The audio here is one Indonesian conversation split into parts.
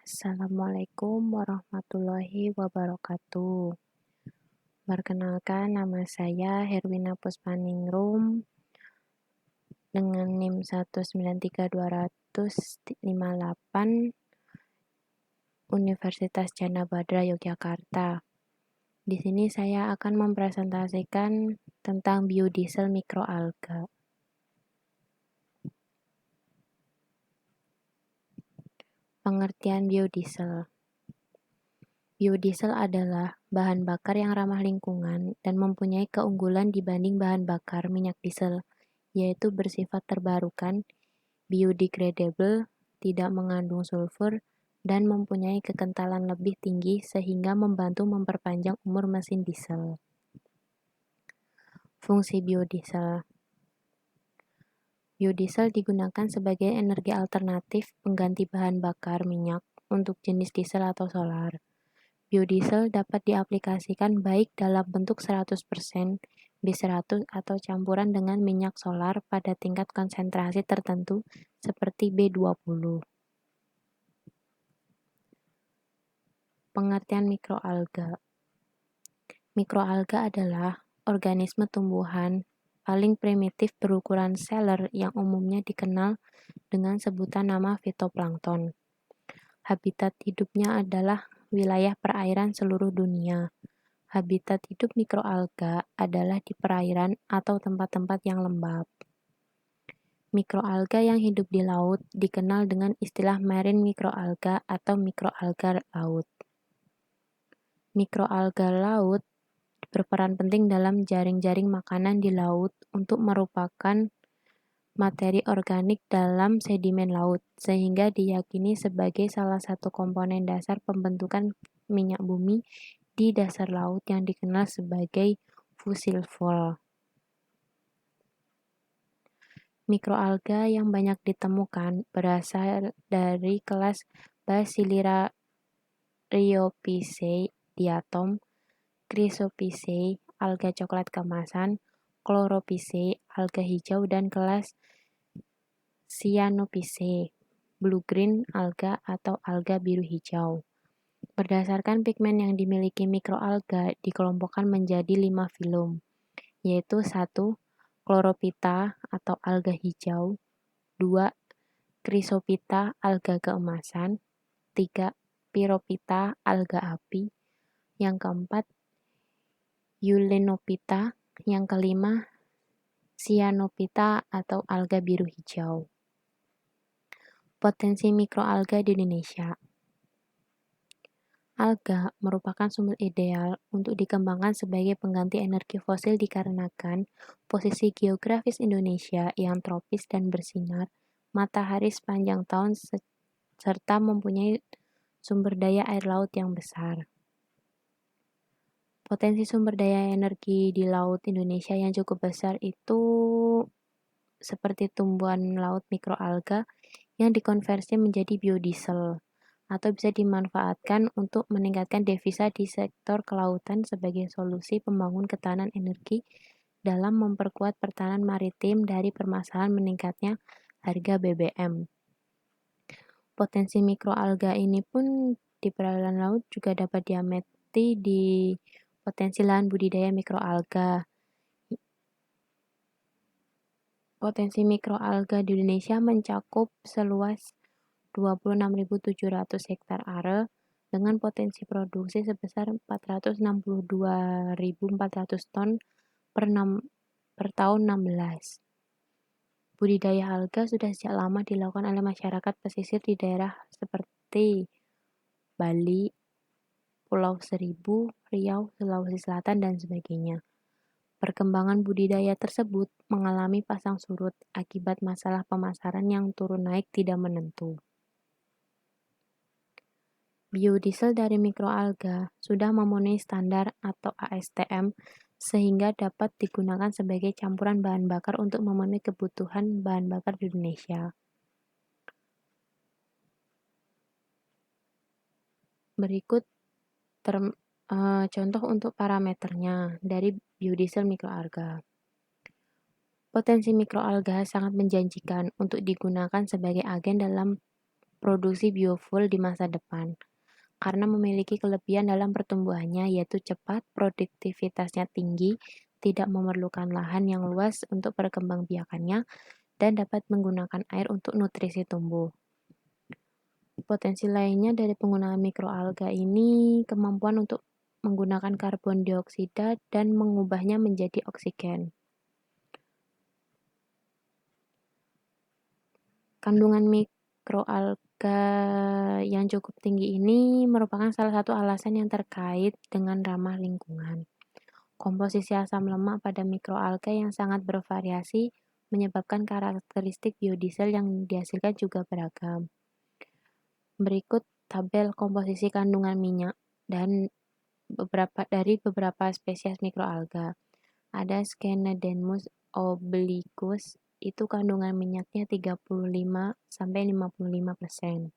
Assalamualaikum warahmatullahi wabarakatuh. Perkenalkan, nama saya Herwina Puspaningrum dengan NIM 1932058 Universitas Chandra Badra Yogyakarta. Di sini saya akan mempresentasikan tentang biodiesel mikroalga. Pengertian biodiesel. Biodiesel adalah bahan bakar yang ramah lingkungan dan mempunyai keunggulan dibanding bahan bakar minyak diesel, yaitu bersifat terbarukan, biodegradable, tidak mengandung sulfur, dan mempunyai kekentalan lebih tinggi sehingga membantu memperpanjang umur mesin diesel. Fungsi biodiesel. Biodiesel digunakan sebagai energi alternatif pengganti bahan bakar minyak untuk jenis diesel atau solar. Biodiesel dapat diaplikasikan baik dalam bentuk 100%, B100 atau campuran dengan minyak solar pada tingkat konsentrasi tertentu seperti B20. Pengertian mikroalga. Mikroalga adalah organisme tumbuhan paling primitif berukuran seller yang umumnya dikenal dengan sebutan nama fitoplankton. Habitat hidupnya adalah wilayah perairan seluruh dunia. Habitat hidup mikroalga adalah di perairan atau tempat-tempat yang lembab. Mikroalga yang hidup di laut dikenal dengan istilah marine mikroalga atau mikroalga laut. Mikroalga laut berperan penting dalam jaring-jaring makanan di laut untuk merupakan materi organik dalam sedimen laut, sehingga diyakini sebagai salah satu komponen dasar pembentukan minyak bumi di dasar laut yang dikenal sebagai fossil fuel. Mikroalga yang banyak ditemukan berasal dari kelas Bacillariophyceae diatom, Chrysophyceae, alga coklat kemasan, Chlorophyceae, alga hijau, dan kelas Cyanophyceae, blue-green alga atau alga biru hijau. Berdasarkan pigmen yang dimiliki mikroalga dikelompokkan menjadi 5 filum, yaitu 1. Chlorophyta atau alga hijau, 2. Chrysophyta alga keemasan, 3. Pyrophyta alga api, yang keempat Eulenophyta, yang kelima Cyanophyta atau alga biru hijau. Potensi mikroalga di Indonesia. Alga merupakan sumber ideal untuk dikembangkan sebagai pengganti energi fosil dikarenakan posisi geografis Indonesia yang tropis dan bersinar matahari sepanjang tahun serta mempunyai sumber daya air laut yang besar. Potensi sumber daya energi di laut Indonesia yang cukup besar itu seperti tumbuhan laut mikroalga yang dikonversi menjadi biodiesel atau bisa dimanfaatkan untuk meningkatkan devisa di sektor kelautan sebagai solusi pembangunan ketahanan energi dalam memperkuat pertahanan maritim dari permasalahan meningkatnya harga BBM. Potensi mikroalga ini pun di perairan laut juga dapat diamati di potensi lahan budidaya mikroalga. Potensi mikroalga di Indonesia mencakup seluas 26.700 hektar are dengan potensi produksi sebesar 462.400 ton per tahun 16. Budidaya alga sudah sejak lama dilakukan oleh masyarakat pesisir di daerah seperti Bali, Pulau Seribu, Riau, Sulawesi Selatan, dan sebagainya. Perkembangan budidaya tersebut mengalami pasang surut akibat masalah pemasaran yang turun naik tidak menentu. Biodiesel dari mikroalga sudah memenuhi standar atau ASTM sehingga dapat digunakan sebagai campuran bahan bakar untuk memenuhi kebutuhan bahan bakar di Indonesia. Berikut contoh untuk parameternya dari biodiesel mikroalga. Potensi mikroalga sangat menjanjikan untuk digunakan sebagai agen dalam produksi biofuel di masa depan, karena memiliki kelebihan dalam pertumbuhannya, yaitu cepat, produktivitasnya tinggi, tidak memerlukan lahan yang luas untuk perkembangbiakannya, dan dapat menggunakan air untuk nutrisi tumbuh. Potensi lainnya dari penggunaan mikroalga ini kemampuan untuk menggunakan karbon dioksida dan mengubahnya menjadi oksigen. Kandungan mikroalga yang cukup tinggi ini merupakan salah satu alasan yang terkait dengan ramah lingkungan. Komposisi asam lemak pada mikroalga yang sangat bervariasi menyebabkan karakteristik biodiesel yang dihasilkan juga beragam. Berikut tabel komposisi kandungan minyak dan beberapa spesies mikroalga. Ada Scanedemus obliquus, itu kandungan minyaknya 35-55%.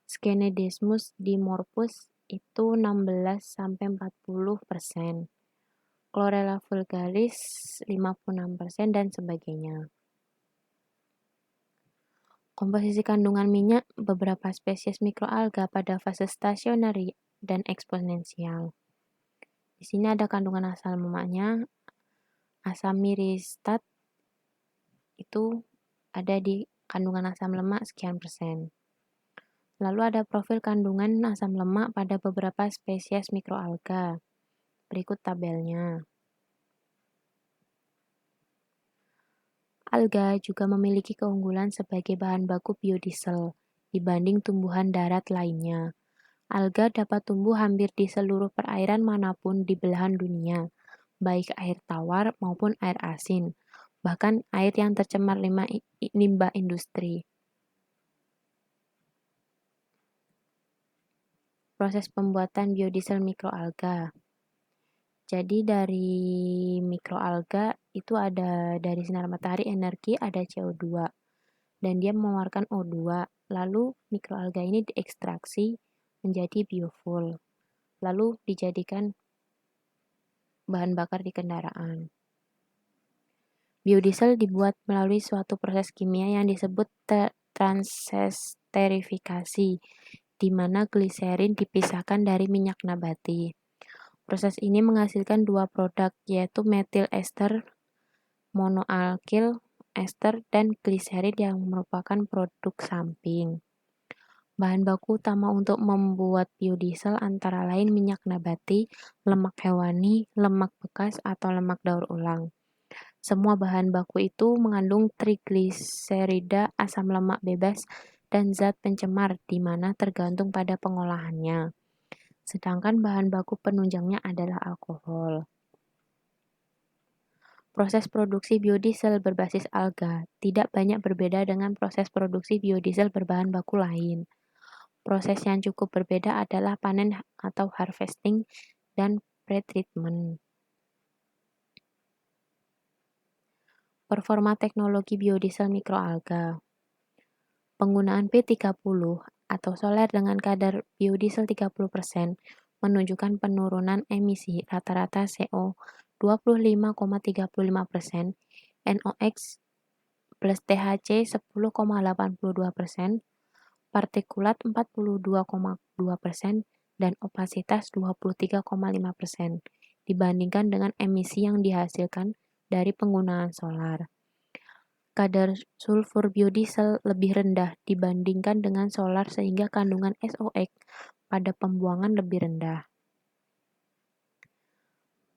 Scanedemus dimorphus itu 16-40%. Chlorella vulgaris 56% dan sebagainya. Komposisi kandungan minyak beberapa spesies mikroalga pada fase stasionari dan eksponensial. Di sini ada kandungan asam lemaknya. Asam miristat itu ada di kandungan asam lemak sekian persen. Lalu ada profil kandungan asam lemak pada beberapa spesies mikroalga. Berikut tabelnya. Alga juga memiliki keunggulan sebagai bahan baku biodiesel dibanding tumbuhan darat lainnya. Alga dapat tumbuh hampir di seluruh perairan manapun di belahan dunia, baik air tawar maupun air asin, bahkan air yang tercemar limbah industri. Proses pembuatan biodiesel mikroalga. Jadi dari mikroalga itu ada dari sinar matahari energi ada CO2 dan dia mengeluarkan O2. Lalu mikroalga ini diekstraksi menjadi biofuel. Lalu dijadikan bahan bakar di kendaraan. Biodiesel dibuat melalui suatu proses kimia yang disebut transesterifikasi, di mana gliserin dipisahkan dari minyak nabati. Proses ini menghasilkan dua produk, yaitu metil ester, monoalkil ester, dan gliserin yang merupakan produk samping. Bahan baku utama untuk membuat biodiesel antara lain minyak nabati, lemak hewani, lemak bekas, atau lemak daur ulang. Semua bahan baku itu mengandung trigliserida, asam lemak bebas, dan zat pencemar, di mana tergantung pada pengolahannya. Sedangkan bahan baku penunjangnya adalah alkohol. Proses produksi biodiesel berbasis alga tidak banyak berbeda dengan proses produksi biodiesel berbahan baku lain. Proses yang cukup berbeda adalah panen atau harvesting dan pretreatment. Performa teknologi biodiesel mikroalga. Penggunaan P30 atau solar dengan kadar biodiesel 30% menunjukkan penurunan emisi rata-rata CO 25,35%, NOx plus THC 10,82%, partikulat 42,2%, dan opasitas 23,5% dibandingkan dengan emisi yang dihasilkan dari penggunaan solar. Kadar sulfur biodiesel lebih rendah dibandingkan dengan solar sehingga kandungan SOx pada pembuangan lebih rendah.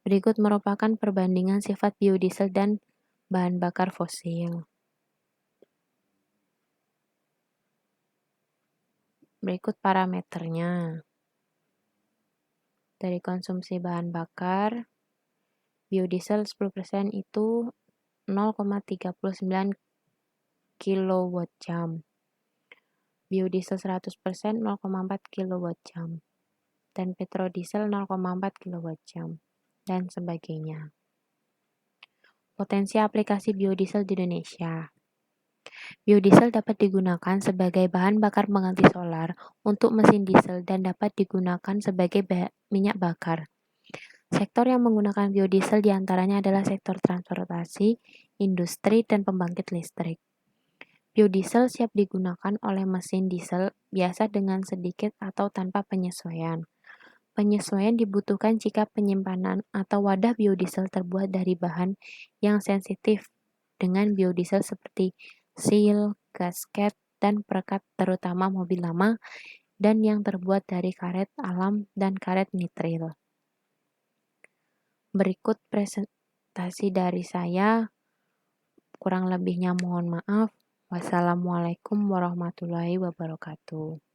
Berikut merupakan perbandingan sifat biodiesel dan bahan bakar fosil. Berikut parameternya. Dari konsumsi bahan bakar, biodiesel 10% itu 0,39 kWh. Biodiesel 100% 0,4 kWh. Dan petrodiesel 0,4 kWh. Dan sebagainya. Potensi aplikasi biodiesel di Indonesia. Biodiesel dapat digunakan sebagai bahan bakar pengganti solar untuk mesin diesel dan dapat digunakan sebagai minyak bakar. Sektor yang menggunakan biodiesel diantaranya adalah sektor transportasi, industri, dan pembangkit listrik. Biodiesel siap digunakan oleh mesin diesel biasa dengan sedikit atau tanpa penyesuaian. Penyesuaian dibutuhkan jika penyimpanan atau wadah biodiesel terbuat dari bahan yang sensitif dengan biodiesel seperti seal, gasket, dan perekat terutama mobil lama dan yang terbuat dari karet alam dan karet nitril. Berikut presentasi dari saya, kurang lebihnya mohon maaf. Wassalamualaikum warahmatullahi wabarakatuh.